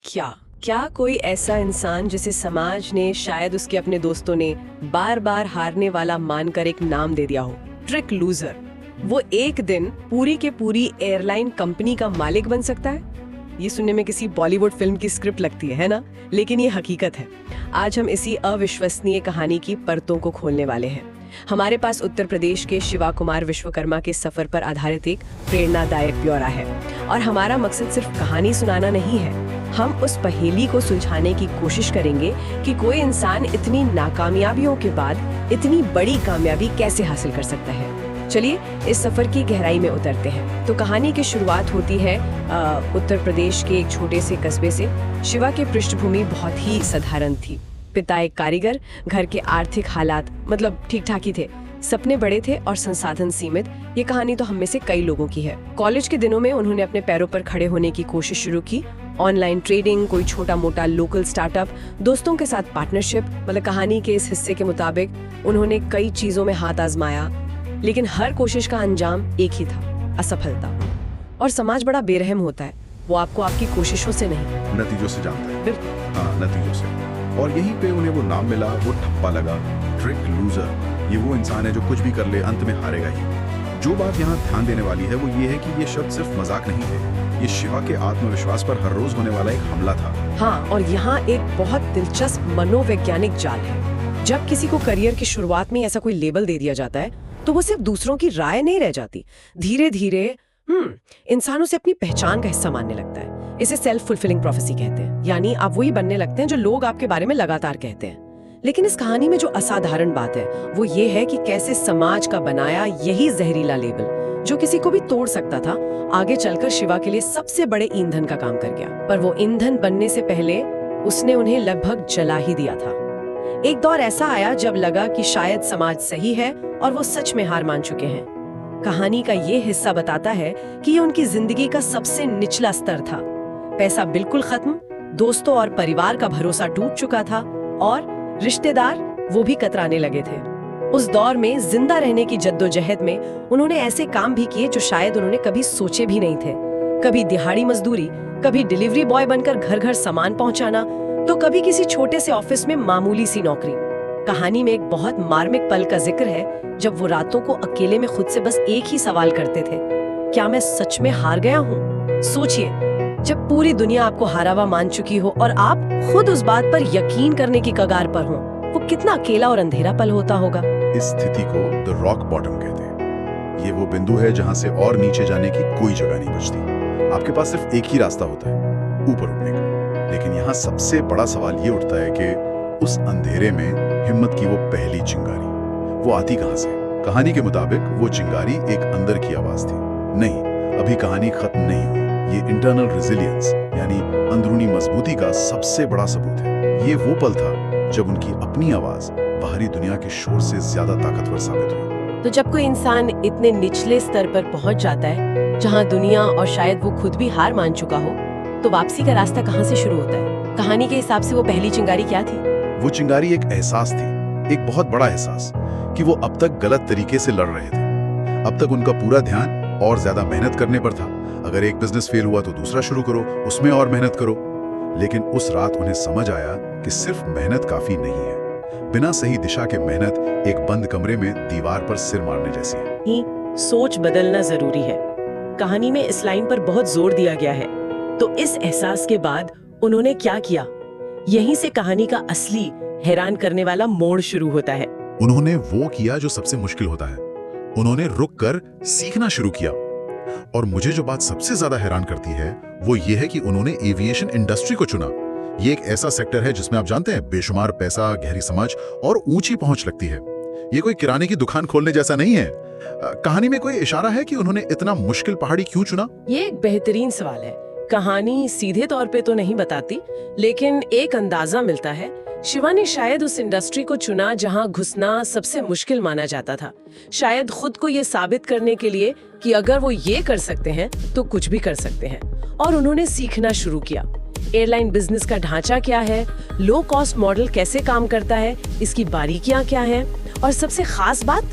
क्या क्या कोई ऐसा इंसान जिसे समाज ने, शायद उसके अपने दोस्तों ने, बार बार हारने वाला मानकर एक नाम दे दिया हो, ट्रिक लूजर, वो एक दिन पूरी के पूरी एयरलाइन कंपनी का मालिक बन सकता है? ये सुनने में किसी बॉलीवुड फिल्म की स्क्रिप्ट लगती है ना? लेकिन ये हकीकत है। आज हम इसी अविश्वसनीय कहानी की परतों को खोलने वाले हैं। हमारे पास उत्तर प्रदेश के शिवा कुमार विश्वकर्मा के सफर पर आधारित एक प्रेरणादायक ब्यौरा है, और हमारा मकसद सिर्फ कहानी सुनाना नहीं है। हम उस पहेली को सुलझाने की कोशिश करेंगे कि कोई इंसान इतनी नाकामयाबियों के बाद इतनी बड़ी कामयाबी कैसे हासिल कर सकता है। चलिए इस सफर की गहराई में उतरते हैं। तो कहानी की शुरुआत होती है उत्तर प्रदेश के एक छोटे से कस्बे से। शिवा की पृष्ठभूमि बहुत ही साधारण थी। पिता एक कारीगर, घर के आर्थिक हालात मतलब ठीक ठाक ही थे, सपने बड़े थे और संसाधन सीमित। ये कहानी तो हम में से कई लोगों की है। कॉलेज के दिनों में उन्होंने अपने पैरों पर खड़े होने की कोशिश शुरू की। ऑनलाइन ट्रेडिंग, कोई छोटा मोटा लोकल स्टार्टअप, दोस्तों के साथ पार्टनरशिप, मतलब कहानी के इस हिस्से के मुताबिक उन्होंने कई चीजों में हाथ आजमाया, लेकिन हर कोशिश का अंजाम एक ही था, असफलता। और समाज बड़ा बेरहम होता है, वो आपको आपकी कोशिशों से नहीं, नतीजों से जानता है। हाँ, नतीजों से। और यहीं पे उन्हें वो नाम मिला, वो ठप्पा लगा, ट्रिक लूजर। ये वो इंसान है जो कुछ भी कर ले अंत में हारेगा ही। जो बात यहाँ ध्यान देने वाली है वो ये है कि ये शब्द सिर्फ मजाक नहीं थे, ये शिवा के आत्मविश्वास पर हर रोज होने वाला एक हमला था। हाँ, और यहाँ एक बहुत दिलचस्प मनोवैज्ञानिक जाल है। जब किसी को करियर की शुरुआत में ऐसा कोई लेबल दे दिया जाता है तो वो सिर्फ दूसरों की राय नहीं रह जाती, धीरे धीरे इंसान उसे अपनी पहचान का हिस्सा मानने लगता है। इसे सेल्फ फुलफिलिंग प्रोफेसी कहते हैं, यानी आप वही बनने लगते हैं जो लोग आपके बारे में लगातार कहते हैं। लेकिन इस कहानी में जो असाधारण बात है वो ये है कि कैसे समाज का बनाया यही जहरीला लेबल, जो किसी को भी तोड़ सकता था, आगे चलकर शिवा के लिए सबसे बड़े ईंधन का काम कर गया। पर वो ईंधन बनने से पहले उसने उन्हें लगभग जला ही दिया था। एक दौर ऐसा आया जब लगा कि शायद समाज सही है और वो सच में हार मान चुके हैं। कहानी का ये हिस्सा बताता है कि ये उनकी जिंदगी का सबसे निचला स्तर था। पैसा बिल्कुल खत्म, दोस्तों और परिवार का भरोसा टूट चुका था, और रिश्तेदार वो भी कतराने लगे थे। उस दौर में जिंदा रहने की जद्दोजहद में उन्होंने ऐसे काम भी किए जो शायद उन्होंने कभी सोचे भी नहीं थे। कभी दिहाड़ी मजदूरी, कभी डिलीवरी बॉय बनकर घर घर सामान पहुंचाना, तो कभी किसी छोटे से ऑफिस में मामूली सी नौकरी। कहानी में एक बहुत मार्मिक पल का जिक्र है जब वो रातों को अकेले में खुद से बस एक ही सवाल करते थे, क्या मैं सच में हार गया हूँ? सोचिए, जब पूरी दुनिया आपको हारा हुआ मान चुकी हो और आप खुद उस बात पर यकीन करने की कगार पर हो, वो कितना अकेला और अंधेरा पल होता होगा। इस स्थिति को द रॉक बॉटम कहते हैं। ये वो बिंदु है जहाँ से और नीचे जाने की कोई जगह नहीं बचती। आपके पास सिर्फ एक ही रास्ता होता है, ऊपर उठने का। लेकिन यहाँ सबसे बड़ा सवाल ये उठता है कि उस अंधेरे में हिम्मत की वो पहली चिंगारी वो आती कहाँ से? कहानी के मुताबिक वो चिंगारी एक अंदर की आवाज थी। नहीं, अभी कहानी खत्म नहीं हुई। ये इंटरनल रेजिलियंस यानी अंदरूनी मजबूती का सबसे बड़ा सबूत है। ये वो पल था जब उनकी अपनी आवाज बाहरी दुनिया के शोर से ज्यादा ताकतवर साबित हुई। तो जब कोई इंसान इतने निचले स्तर पर पहुंच जाता है जहां दुनिया और शायद वो खुद भी हार मान चुका हो, तो वापसी का रास्ता कहां से शुरू होता है? कहानी के हिसाब से वो पहली चिंगारी क्या थी? वो चिंगारी एक एहसास थी, एक बहुत बड़ा एहसास कि वो अब तक गलत तरीके से लड़ रहे थे। अब तक उनका पूरा ध्यान और ज्यादा मेहनत करने पर था। अगर एक बिजनेस फेल हुआ तो दूसरा शुरू करो, उसमें और मेहनत करो। लेकिन उस रात उन्हें समझ आया कि सिर्फ मेहनत काफी नहीं है। बिना सही दिशा के मेहनत एक बंद कमरे में दीवार पर सिर मारने जैसी है। सोच बदलना जरूरी है। कहानी में इस लाइन पर बहुत जोर दिया गया है। तो इस एहसास के बाद उन्होंने क्या किया? यहीं से कहानी का असली हैरान करने वाला मोड़ शुरू होता है। उन्होंने वो किया जो सबसे मुश्किल होता है। उन्होंने रुककर सीखना शुरू किया। और मुझे जो बात सबसे ज्यादा हैरान करती है वो ये है कि उन्होंने एविएशन इंडस्ट्री को चुना। ये एक ऐसा सेक्टर है जिसमें आप जानते हैं बेशुमार पैसा, गहरी समझ और ऊंची पहुंच लगती है। ये कोई किराने की दुकान खोलने जैसा नहीं है। कहानी में कोई इशारा है कि उन्होंने इतना मुश्किल पहाड़ी क्यों चुना? ये एक बेहतरीन सवाल है। कहानी सीधे तौर पे तो नहीं बताती, लेकिन एक अंदाजा मिलता है। शिवा ने शायद उस इंडस्ट्री को चुना जहां घुसना सबसे मुश्किल माना जाता था। शायद खुद को ये साबित करने के लिए कि अगर वो ये कर सकते हैं तो कुछ भी कर सकते हैं। और उन्होंने सीखना शुरू किया। एयरलाइन बिजनेस का ढांचा क्या है, लो कॉस्ट मॉडल कैसे काम करता है, इसकी बारीकियां क्या हैं, और सबसे खास बात,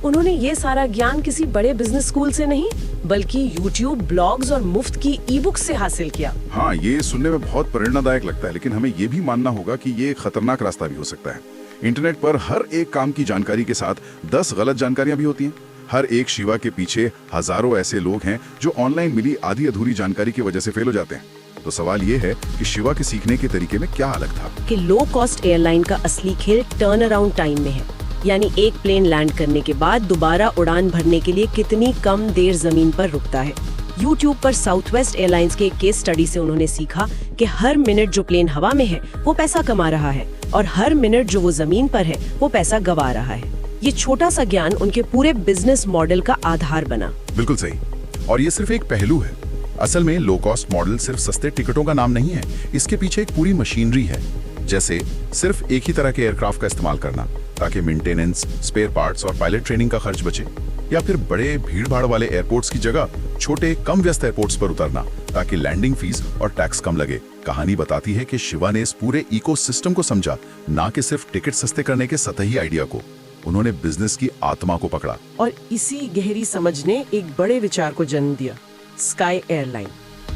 उन्होंने ये सारा ज्ञान किसी बड़े बिजनेस स्कूल से नहीं बल्कि यूट्यूब, ब्लॉग्स और मुफ्त की ई बुक से हासिल किया। हाँ, ये सुनने में बहुत प्रेरणादायक लगता है, लेकिन हमें ये भी मानना होगा कि ये खतरनाक रास्ता भी हो सकता है। इंटरनेट पर हर एक काम की जानकारी के साथ 10 गलत जानकारियां भी होती हैं। हर एक शिवा के पीछे हजारों ऐसे लोग हैं जो ऑनलाइन मिली आधी अधूरी जानकारी की वजह से फेल हो जाते हैं। तो सवाल ये है कि शिवा के सीखने के तरीके में क्या अलग था? कि लो कॉस्ट एयरलाइन का असली खेल टर्न अराउंड टाइम में है, यानी एक प्लेन लैंड करने के बाद दोबारा उड़ान भरने के लिए कितनी कम देर जमीन पर रुकता है। YouTube पर साउथवेस्ट एयरलाइंस के एक केस स्टडी से उन्होंने सीखा कि हर मिनट जो प्लेन हवा में है वो पैसा कमा रहा है और हर मिनट जो वो जमीन पर है वो पैसा गंवा रहा है। ये छोटा सा ज्ञान उनके पूरे बिजनेस मॉडल का आधार बना। बिल्कुल सही। और ये सिर्फ एक पहलू है। असल में लो कॉस्ट मॉडल सिर्फ सस्ते टिकटों का नाम नहीं है, इसके पीछे एक पूरी मशीनरी है। जैसे सिर्फ एक ही तरह के एयरक्राफ्ट का इस्तेमाल करना ताकि मेंटेनेंस, स्पेयर पार्ट्स और पायलट ट्रेनिंग का खर्च बचे, या फिर बड़े भीड़-भाड़ वाले एयरपोर्ट्स की जगह छोटे कम व्यस्त एयरपोर्ट्स पर उतरना ताकि लैंडिंग फीस और टैक्स कम लगे। कहानी बताती है कि शिवा ने इस पूरे इकोसिस्टम को समझा, ना कि सिर्फ टिकट सस्ते करने के सतही आइडिया को। उन्होंने बिजनेस की आत्मा को पकड़ा। और इसी गहरी समझ ने एक बड़े विचार को जन्म दिया, स्काई एयरलाइन।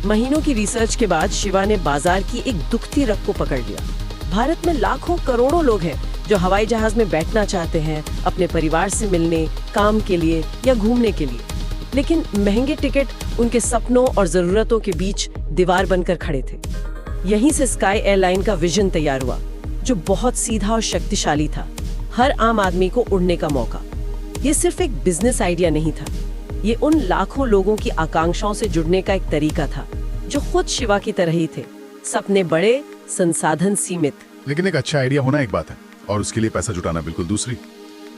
महीनों की रिसर्च के बाद शिवा ने बाजार की एक दुखती रग को पकड़ लिया। भारत में लाखों करोड़ों लोग हैं जो हवाई जहाज में बैठना चाहते हैं अपने परिवार से मिलने, काम के लिए या घूमने के लिए, लेकिन महंगे टिकट उनके सपनों और जरूरतों के बीच दीवार बनकर खड़े थे। यहीं से स्काई एयरलाइन का विजन तैयार हुआ, जो बहुत सीधा और शक्तिशाली था। हर आम आदमी को उड़ने का मौका। ये सिर्फ एक बिजनेस आइडिया नहीं था, ये उन लाखों लोगों की आकांक्षाओं से जुड़ने का एक तरीका था जो खुद शिवा की तरह ही थे, सपने बड़े, संसाधन सीमित। लेकिन एक अच्छा आइडिया होना एक बात है और उसके लिए पैसा जुटाना बिल्कुल दूसरी,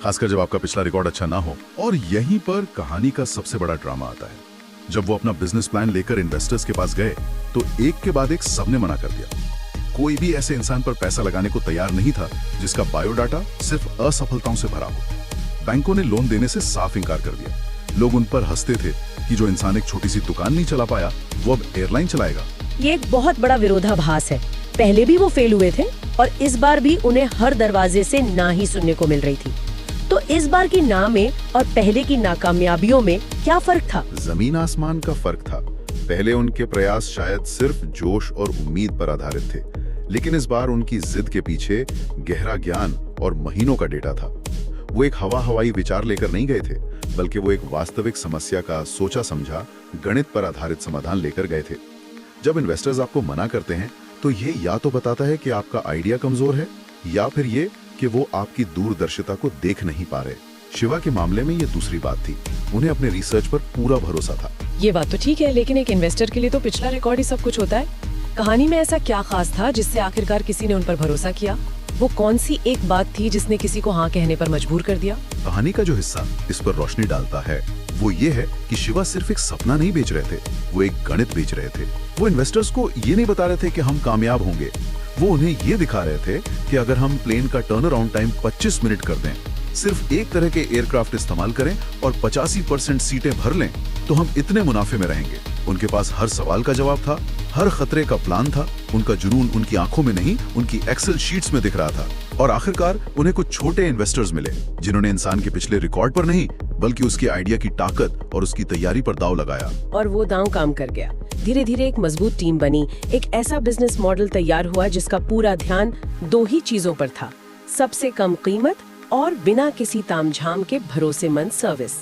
खासकर जब आपका पिछला रिकॉर्ड अच्छा ना हो। और यहीं पर कहानी का सबसे बड़ा ड्रामा आता है। जब वो अपना बिजनेस प्लान लेकर इन्वेस्टर्स के पास गए तो एक के बाद एक सबने मना कर दिया। कोई भी ऐसे इंसान पर पैसा लगाने को तैयार नहीं था जिसका बायोडाटा सिर्फ असफलताओं से भरा हो। बैंकों ने लोन देने से साफ इनकार कर दिया। लोग उन पर हंसते थे कि जो इंसान एक छोटी सी दुकान नहीं चला पाया वो अब एयरलाइन चलाएगा। ये एक बहुत बड़ा विरोधाभास है। पहले भी वो फेल हुए थे और इस बार भी उन्हें हर दरवाजे से ना ही सुनने को मिल रही थी। तो इस बार की ना में और पहले की नाकामयाबियों में क्या फर्क था? जमीन आसमान का फर्क था। पहले उनके प्रयास शायद सिर्फ जोश और उम्मीद पर आधारित थे, लेकिन इस बार उनकी जिद के पीछे गहरा ज्ञान और महीनों का डेटा था। वो एक हवाई विचार लेकर नहीं गए थे, बल्कि वो एक वास्तविक समस्या का सोचा समझा गणित पर आधारित समाधान लेकर गए थे। जब इन्वेस्टर्स आपको मना करते हैं तो ये या तो बताता है कि आपका आइडिया कमजोर है या फिर ये कि वो आपकी दूरदर्शिता को देख नहीं पा रहे। शिवा के मामले में ये दूसरी बात थी। उन्हें अपने रिसर्च पर पूरा भरोसा था। ये बात तो ठीक है, लेकिन एक इन्वेस्टर के लिए तो पिछला रिकॉर्ड ही सब कुछ होता है। कहानी में ऐसा क्या खास था जिससे आखिरकार किसी ने उन पर भरोसा किया? वो कौन सी एक बात थी जिसने किसी को हाँ कहने पर मजबूर कर दिया? कहानी का जो हिस्सा इस पर रोशनी डालता है वो ये है कि शिवा सिर्फ एक सपना नहीं बेच रहे थे, वो एक गणित बेच रहे थे। वो इन्वेस्टर्स को ये नहीं बता रहे थे कि हम कामयाब होंगे, वो उन्हें ये दिखा रहे थे कि अगर हम प्लेन का टर्न अराउंड टाइम 25 मिनट कर दें, सिर्फ एक तरह के एयरक्राफ्ट इस्तेमाल करें और 85% सीटें भर लें तो हम इतने मुनाफे में रहेंगे। उनके पास हर सवाल का जवाब था, हर खतरे का प्लान था। उनका जुनून उनकी आंखों में नहीं, उनकी एक्सेल शीट्स में दिख रहा था। और आखिरकार उन्हें कुछ छोटे इन्वेस्टर्स मिले जिन्होंने इंसान के पिछले रिकॉर्ड पर नहीं बल्कि उसके आइडिया की ताकत और उसकी तैयारी पर दांव लगाया। और वो दांव काम कर गया। धीरे धीरे एक मजबूत टीम बनी, एक ऐसा बिजनेस मॉडल तैयार हुआ जिसका पूरा ध्यान दो ही चीजों पर था, सबसे कम कीमत और बिना किसी तामझाम के भरोसेमंद सर्विस।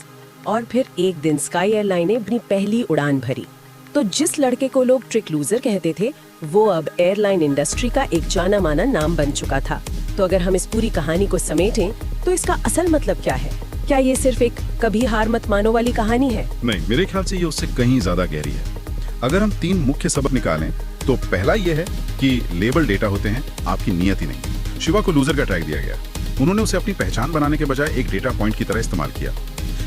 और फिर एक दिन स्काई एयरलाइन ने अपनी पहली उड़ान भरी। तो जिस लड़के को लोग ट्रिक लूजर कहते थे वो अब एयरलाइन इंडस्ट्री का एक जाना माना नाम बन चुका था। तो अगर हम इस पूरी कहानी को समेटें तो इसका असल मतलब क्या है? क्या ये सिर्फ एक कभी हार मत मानो वाली कहानी है? नहीं, मेरे ख्याल से ये उससे कहीं ज्यादा गहरी है। अगर हम 3 मुख्य सबक निकालें तो पहला ये है कि लेबल डेटा होते हैं, आपकी नियत ही नहीं। शिवा को लूजर का टैग दिया गया। उन्होंने उसे अपनी पहचान बनाने के बजाय एक डेटा पॉइंट की तरह इस्तेमाल किया।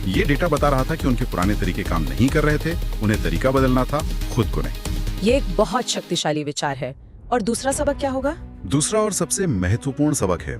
ये डेटा बता रहा था कि उनके पुराने तरीके काम नहीं कर रहे थे, उन्हें तरीका बदलना था, खुद को नहीं। ये एक बहुत शक्तिशाली विचार है। और दूसरा सबक क्या होगा? दूसरा और सबसे महत्वपूर्ण सबक है,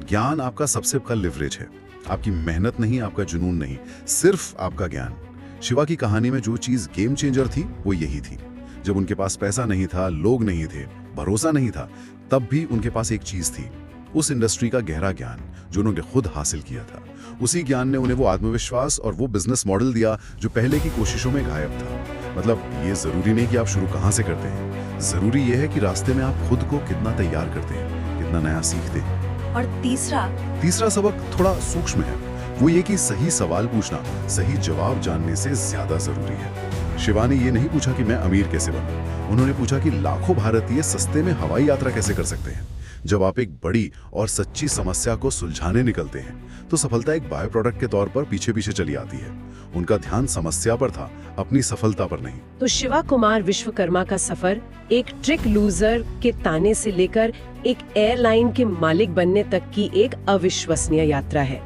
ज्ञान आपका सबसे बड़ा लिवरेज है। आपकी मेहनत नहीं, आपका जुनून नहीं, सिर्फ आपका ज्ञान। शिवा की कहानी में जो चीज गेम चेंजर थी वो यही थी। जब उनके पास पैसा नहीं था, लोग नहीं थे, भरोसा नहीं था, तब भी उनके पास एक चीज थी, उस इंडस्ट्री का गहरा ज्ञान जो उन्होंने खुद हासिल किया था। उसी ज्ञान ने उन्हें वो आत्मविश्वास और वो बिजनेस मॉडल दिया जो पहले की कोशिशों में गायब था। मतलब ये जरूरी नहीं कि आप शुरू कहाँ से करते हैं, जरूरी ये है कि रास्ते में आप खुद को कितना तैयार करते हैं, कितना नया सीखते हैं। और तीसरा सबक थोड़ा सूक्ष्म है, वो ये कि सही सवाल पूछना सही जवाब जानने से ज्यादा जरूरी है। शिवा ने ये नहीं पूछा कि मैं अमीर कैसे बनूं, उन्होंने पूछा कि लाखों भारतीय सस्ते में हवाई यात्रा कैसे कर सकते हैं। जब आप एक बड़ी और सच्ची समस्या को सुलझाने निकलते हैं तो सफलता एक बाय प्रोडक्ट के तौर पर पीछे पीछे चली आती है। उनका ध्यान समस्या पर था, अपनी सफलता पर नहीं। तो शिवा कुमार विश्वकर्मा का सफर एक ट्रिक लूजर के ताने से लेकर एक एयरलाइन के मालिक बनने तक की एक अविश्वसनीय यात्रा है।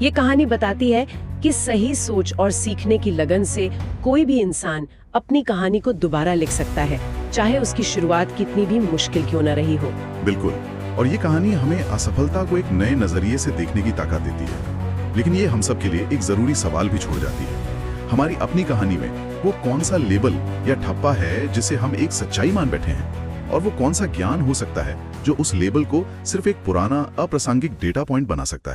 ये कहानी बताती है कि सही सोच और सीखने की लगन से कोई भी इंसान अपनी कहानी को दोबारा लिख सकता है, चाहे उसकी शुरुआत कितनी भी मुश्किल क्यों न रही हो। बिल्कुल, और ये कहानी हमें असफलता को एक नए नजरिए से देखने की ताकत देती है। लेकिन ये हम सब के लिए एक जरूरी सवाल भी छोड़ जाती है। हमारी अपनी कहानी में वो कौन सा लेबल या ठप्पा है जिसे हम एक सच्चाई मान बैठे हैं, और वो कौन सा ज्ञान हो सकता है जो उस लेबल को सिर्फ एक पुराना अप्रासंगिक डेटा पॉइंट बना सकता है।